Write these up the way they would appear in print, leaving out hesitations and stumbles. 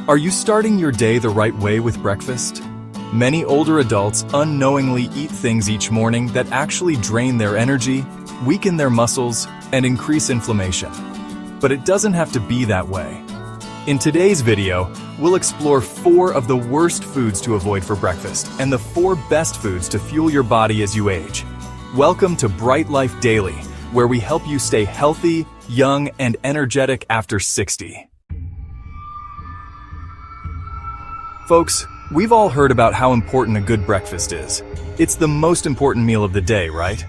Are you starting your day the right way with breakfast? Many older adults unknowingly eat things each morning that actually drain their energy, weaken their muscles, and increase inflammation. But it doesn't have to be that way. In today's video, we'll explore 4 of the worst foods to avoid for breakfast and the 4 best foods to fuel your body as you age. Welcome to BrightLife Daily, where we help you stay healthy, young, and energetic after 60. Folks, we've all heard about how important a good breakfast is. It's the most important meal of the day, right?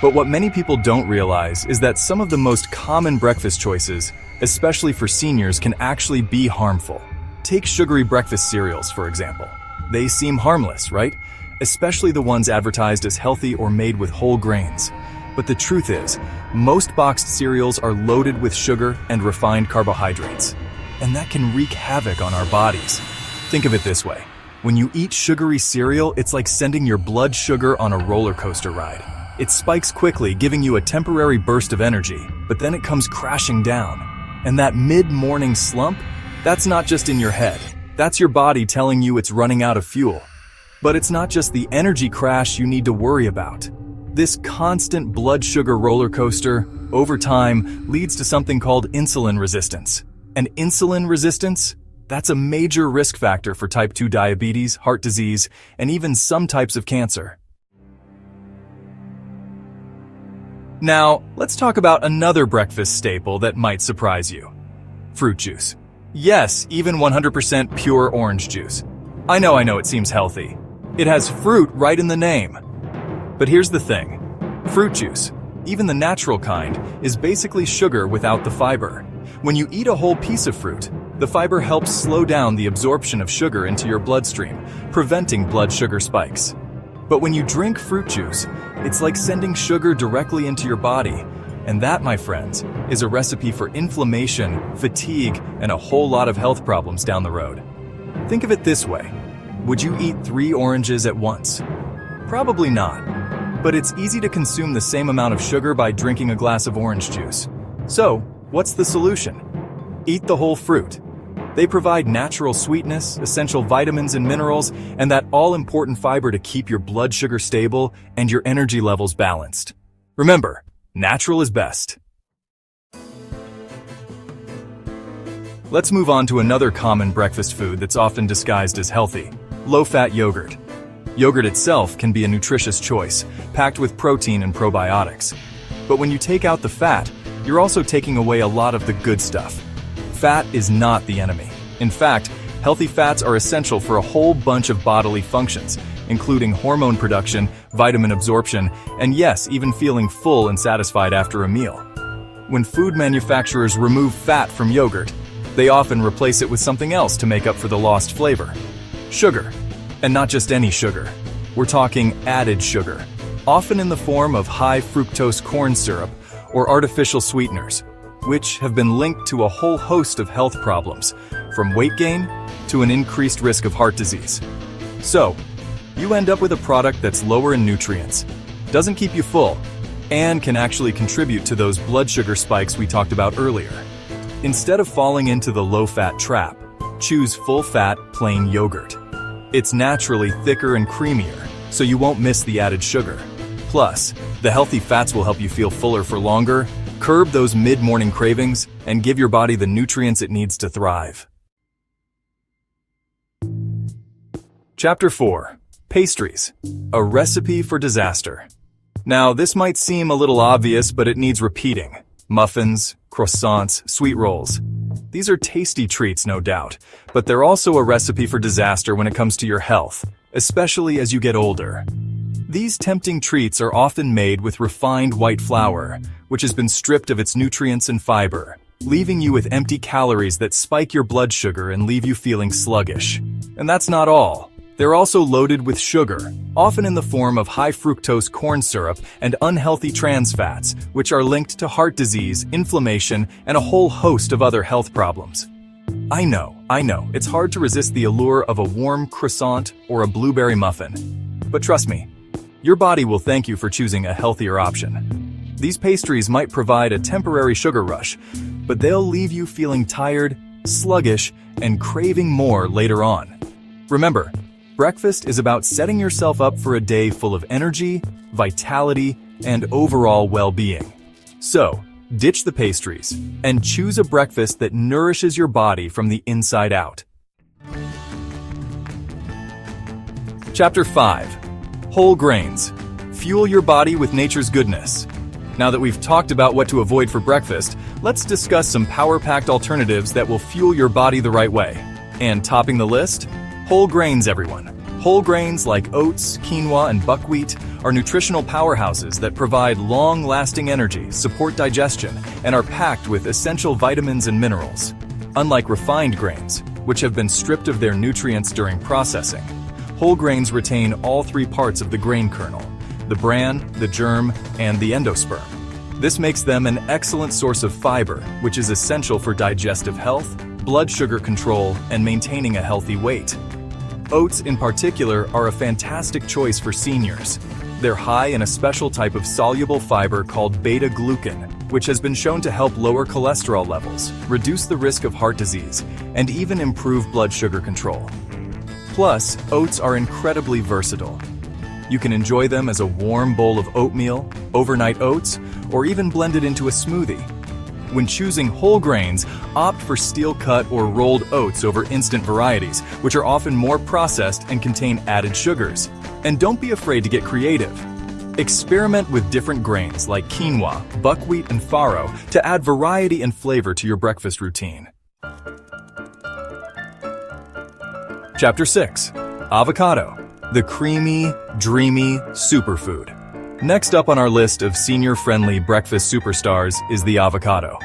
But what many people don't realize is that some of the most common breakfast choices, especially for seniors, can actually be harmful. Take sugary breakfast cereals, for example. They seem harmless, right? Especially the ones advertised as healthy or made with whole grains. But the truth is, most boxed cereals are loaded with sugar and refined carbohydrates. And that can wreak havoc on our bodies. Think of it this way. When you eat sugary cereal, it's like sending your blood sugar on a roller coaster ride. It spikes quickly, giving you a temporary burst of energy, but then it comes crashing down. And that mid-morning slump, that's not just in your head. That's your body telling you it's running out of fuel. But it's not just the energy crash you need to worry about. This constant blood sugar roller coaster, over time, leads to something called insulin resistance. And insulin resistance? That's a major risk factor for type 2 diabetes, heart disease, and even some types of cancer. Now, let's talk about another breakfast staple that might surprise you. Fruit juice. Yes, even 100% pure orange juice. I know it seems healthy. It has fruit right in the name. But here's the thing. Fruit juice, even the natural kind, is basically sugar without the fiber. When you eat a whole piece of fruit, the fiber helps slow down the absorption of sugar into your bloodstream, preventing blood sugar spikes. But when you drink fruit juice, it's like sending sugar directly into your body. And that, my friends, is a recipe for inflammation, fatigue, and a whole lot of health problems down the road. Think of it this way. Would you eat 3 oranges at once? Probably not. But it's easy to consume the same amount of sugar by drinking a glass of orange juice. So, what's the solution? Eat the whole fruit. They provide natural sweetness, essential vitamins and minerals, and that all-important fiber to keep your blood sugar stable and your energy levels balanced. Remember, natural is best. Let's move on to another common breakfast food that's often disguised as healthy: low-fat yogurt. Yogurt itself can be a nutritious choice, packed with protein and probiotics. But when you take out the fat, you're also taking away a lot of the good stuff. Fat is not the enemy. In fact, healthy fats are essential for a whole bunch of bodily functions, including hormone production, vitamin absorption, and yes, even feeling full and satisfied after a meal. When food manufacturers remove fat from yogurt, they often replace it with something else to make up for the lost flavor. Sugar. And not just any sugar. We're talking added sugar, often in the form of high fructose corn syrup or artificial sweeteners, which have been linked to a whole host of health problems, from weight gain to an increased risk of heart disease. So, you end up with a product that's lower in nutrients, doesn't keep you full, and can actually contribute to those blood sugar spikes we talked about earlier. Instead of falling into the low-fat trap, choose full-fat, plain yogurt. It's naturally thicker and creamier, so you won't miss the added sugar. Plus, the healthy fats will help you feel fuller for longer, curb those mid-morning cravings, and give your body the nutrients it needs to thrive. Chapter 4. Pastries. A recipe for disaster. Now, this might seem a little obvious, but it needs repeating. Muffins, croissants, sweet rolls. These are tasty treats, no doubt, but they're also a recipe for disaster when it comes to your health, especially as you get older. These tempting treats are often made with refined white flour, which has been stripped of its nutrients and fiber, leaving you with empty calories that spike your blood sugar and leave you feeling sluggish. And that's not all. They're also loaded with sugar, often in the form of high fructose corn syrup and unhealthy trans fats, which are linked to heart disease, inflammation, and a whole host of other health problems. I know, it's hard to resist the allure of a warm croissant or a blueberry muffin. But trust me, your body will thank you for choosing a healthier option. These pastries might provide a temporary sugar rush, but they'll leave you feeling tired, sluggish, and craving more later on. Remember, breakfast is about setting yourself up for a day full of energy, vitality, and overall well-being. So, ditch the pastries and choose a breakfast that nourishes your body from the inside out. Chapter 5. Whole grains. Fuel your body with nature's goodness. Now that we've talked about what to avoid for breakfast, let's discuss some power-packed alternatives that will fuel your body the right way. And topping the list? Whole grains, everyone. Whole grains like oats, quinoa, and buckwheat are nutritional powerhouses that provide long-lasting energy, support digestion, and are packed with essential vitamins and minerals. Unlike refined grains, which have been stripped of their nutrients during processing, whole grains retain all three parts of the grain kernel: the bran, the germ, and the endosperm. This makes them an excellent source of fiber, which is essential for digestive health, blood sugar control, and maintaining a healthy weight. Oats, in particular, are a fantastic choice for seniors. They're high in a special type of soluble fiber called beta-glucan, which has been shown to help lower cholesterol levels, reduce the risk of heart disease, and even improve blood sugar control. Plus, oats are incredibly versatile. You can enjoy them as a warm bowl of oatmeal, overnight oats, or even blend it into a smoothie. When choosing whole grains, opt for steel-cut or rolled oats over instant varieties, which are often more processed and contain added sugars. And don't be afraid to get creative. Experiment with different grains like quinoa, buckwheat, and farro to add variety and flavor to your breakfast routine. Chapter 6. Avocado. The creamy, dreamy superfood. Next up on our list of senior-friendly breakfast superstars is the avocado.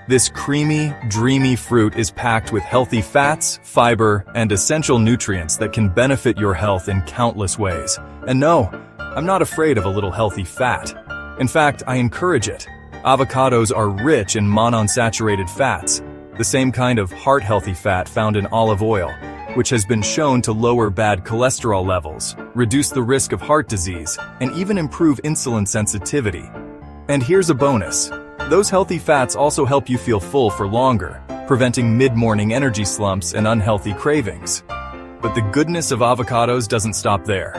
This creamy, dreamy fruit is packed with healthy fats, fiber, and essential nutrients that can benefit your health in countless ways. And no, I'm not afraid of a little healthy fat. In fact, I encourage it. Avocados are rich in monounsaturated fats, the same kind of heart-healthy fat found in olive oil, which has been shown to lower bad cholesterol levels, reduce the risk of heart disease, and even improve insulin sensitivity. And here's a bonus. Those healthy fats also help you feel full for longer, preventing mid-morning energy slumps and unhealthy cravings. But the goodness of avocados doesn't stop there.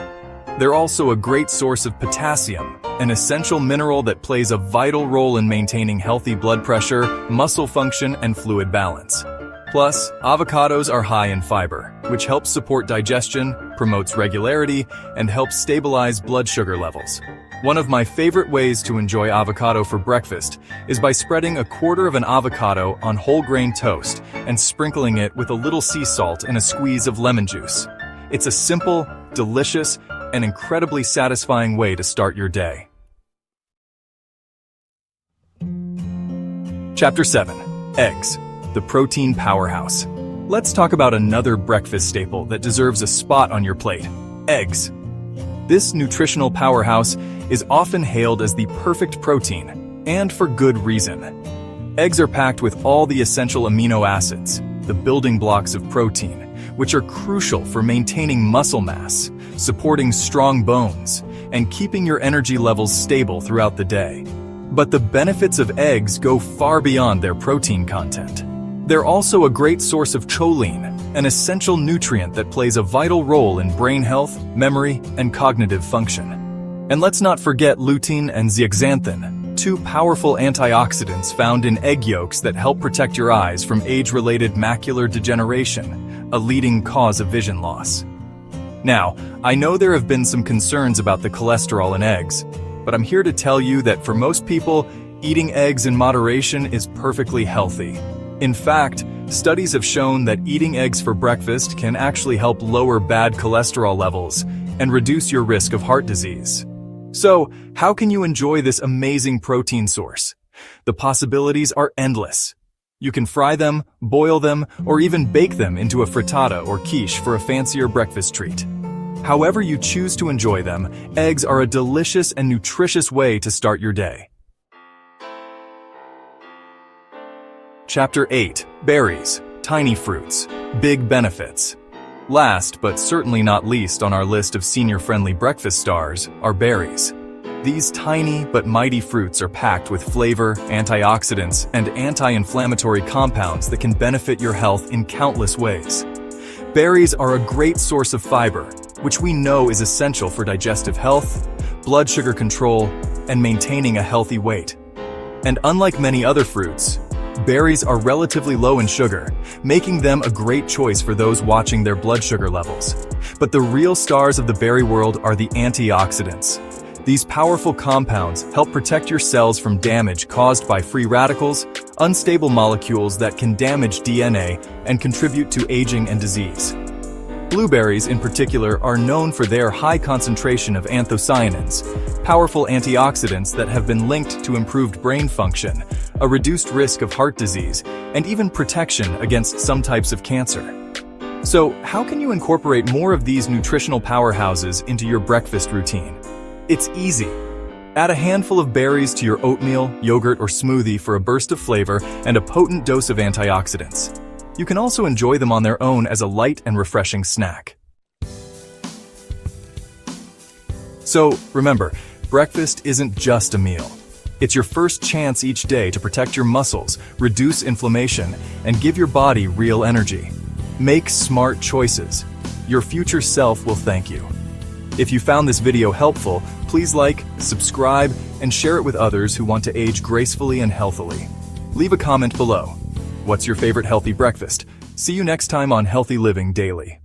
They're also a great source of potassium, an essential mineral that plays a vital role in maintaining healthy blood pressure, muscle function, and fluid balance. Plus, avocados are high in fiber, which helps support digestion, promotes regularity, and helps stabilize blood sugar levels. One of my favorite ways to enjoy avocado for breakfast is by spreading a quarter of an avocado on whole grain toast and sprinkling it with a little sea salt and a squeeze of lemon juice. It's a simple, delicious, and incredibly satisfying way to start your day. Chapter 7. Eggs. The protein powerhouse. Let's talk about another breakfast staple that deserves a spot on your plate: eggs. This nutritional powerhouse is often hailed as the perfect protein, and for good reason. Eggs are packed with all the essential amino acids, the building blocks of protein, which are crucial for maintaining muscle mass, supporting strong bones, and keeping your energy levels stable throughout the day. But the benefits of eggs go far beyond their protein content. They're also a great source of choline, an essential nutrient that plays a vital role in brain health, memory, and cognitive function. And let's not forget lutein and zeaxanthin, two powerful antioxidants found in egg yolks that help protect your eyes from age-related macular degeneration, a leading cause of vision loss. Now, I know there have been some concerns about the cholesterol in eggs, but I'm here to tell you that for most people, eating eggs in moderation is perfectly healthy. In fact, studies have shown that eating eggs for breakfast can actually help lower bad cholesterol levels and reduce your risk of heart disease. So, how can you enjoy this amazing protein source? The possibilities are endless. You can fry them, boil them, or even bake them into a frittata or quiche for a fancier breakfast treat. However you choose to enjoy them, eggs are a delicious and nutritious way to start your day. Chapter 8. Berries. Tiny fruits. Big benefits. Last, but certainly not least on our list of senior-friendly breakfast stars, are berries. These tiny but mighty fruits are packed with flavor, antioxidants, and anti-inflammatory compounds that can benefit your health in countless ways. Berries are a great source of fiber, which we know is essential for digestive health, blood sugar control, and maintaining a healthy weight. And unlike many other fruits, berries are relatively low in sugar, making them a great choice for those watching their blood sugar levels. But the real stars of the berry world are the antioxidants. These powerful compounds help protect your cells from damage caused by free radicals, unstable molecules that can damage DNA and contribute to aging and disease. Blueberries, in particular, are known for their high concentration of anthocyanins, powerful antioxidants that have been linked to improved brain function, a reduced risk of heart disease, and even protection against some types of cancer. So, how can you incorporate more of these nutritional powerhouses into your breakfast routine? It's easy. Add a handful of berries to your oatmeal, yogurt, or smoothie for a burst of flavor and a potent dose of antioxidants. You can also enjoy them on their own as a light and refreshing snack. So, remember, breakfast isn't just a meal. It's your first chance each day to protect your muscles, reduce inflammation, and give your body real energy. Make smart choices. Your future self will thank you. If you found this video helpful, please like, subscribe, and share it with others who want to age gracefully and healthily. Leave a comment below. What's your favorite healthy breakfast? See you next time on Healthy Living Daily.